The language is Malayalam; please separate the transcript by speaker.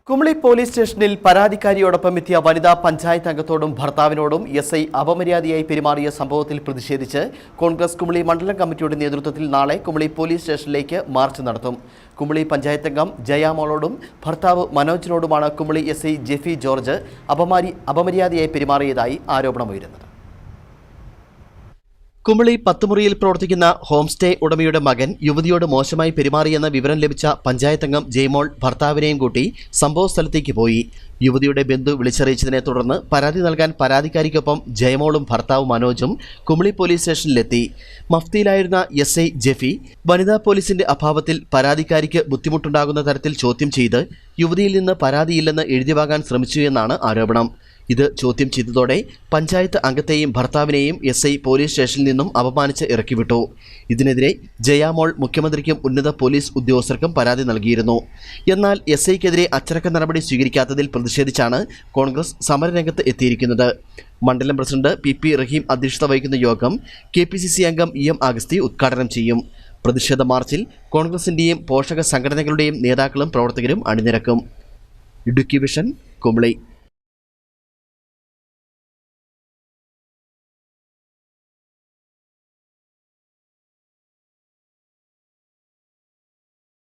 Speaker 1: കുമളി പോലീസ് സ്റ്റേഷനിൽ പരാതിക്കാരിയോടൊപ്പം എത്തിയ വനിതാ പഞ്ചായത്ത് അംഗത്തോടും ഭർത്താവിനോടും എസ്ഐ അപമര്യാദയായി പെരുമാറിയ സംഭവത്തിൽ പ്രതിഷേധിച്ച് കോൺഗ്രസ് കുമളി മണ്ഡലം കമ്മിറ്റിയുടെ നേതൃത്വത്തിൽ നാളെ കുമളി പോലീസ് സ്റ്റേഷനിലേക്ക് മാർച്ച് നടത്തും. കുമളി പഞ്ചായത്ത് അംഗം ജയാമോളോടും ഭർത്താവ് മനോജിനോടുമാണ് കുമളി എസ്ഐ ജെഫി ജോർജ് അപമര്യാദയായി പെരുമാറിയതായി ആരോപണമുയരുന്നത്. കുമളി പത്തുമുറിയിൽ പ്രവർത്തിക്കുന്ന ഹോം സ്റ്റേ ഉടമയുടെ മകൻ യുവതിയോട് മോശമായി പെരുമാറിയെന്ന വിവരം ലഭിച്ച പഞ്ചായത്ത് അംഗം ജയമോൾ ഭർത്താവിനെയും കൂട്ടി സംഭവ സ്ഥലത്തേക്ക് പോയി. യുവതിയുടെ ബന്ധു വിളിച്ചറിയിച്ചതിനെ തുടർന്ന് പരാതി നൽകാൻ പരാതിക്കാരിക്കൊപ്പം ജയമോളും ഭർത്താവ് മനോജും കുമളി പോലീസ് സ്റ്റേഷനിലെത്തി. മഫ്തിയിലായിരുന്ന എസ്ഐ ജെഫി വനിതാ പോലീസിന്റെ അഭാവത്തിൽ പരാതിക്കാരിക്ക് ബുദ്ധിമുട്ടുണ്ടാകുന്ന തരത്തിൽ ചോദ്യം ചെയ്ത് യുവതിയിൽ നിന്ന് പരാതിയില്ലെന്ന് എഴുതിവാങ്ങാൻ ശ്രമിച്ചു എന്നാണ് ആരോപണം. ഇത് ചോദ്യം ചെയ്തതോടെ പഞ്ചായത്ത് അംഗത്തെയും ഭർത്താവിനെയും എസ്ഐ പോലീസ് സ്റ്റേഷനിൽ നിന്നും അപമാനിച്ച് ഇറക്കിവിട്ടു. ഇതിനെതിരെ ജയാമോൾ മുഖ്യമന്ത്രിക്കും ഉന്നത പോലീസ് ഉദ്യോഗസ്ഥർക്കും പരാതി നൽകിയിരുന്നു. എന്നാൽ എസ്ഐക്കെതിരെ അച്ചടക്ക നടപടി സ്വീകരിക്കാത്തതിൽ പ്രതിഷേധിച്ചാണ് കോൺഗ്രസ് സമരരംഗത്ത് എത്തിയിരിക്കുന്നത്. മണ്ഡലം പ്രസിഡന്റ് പി റഹീം അധ്യക്ഷത വഹിക്കുന്ന യോഗം KPCC അംഗം EM അഗസ്തി ഉദ്ഘാടനം ചെയ്യും. പ്രതിഷേധ മാർച്ചിൽ കോൺഗ്രസിന്റെയും പോഷക സംഘടനകളുടെയും നേതാക്കളും പ്രവർത്തകരും അണിനിരക്കും. ഇടുക്കി വിഷൻ, കുമളി.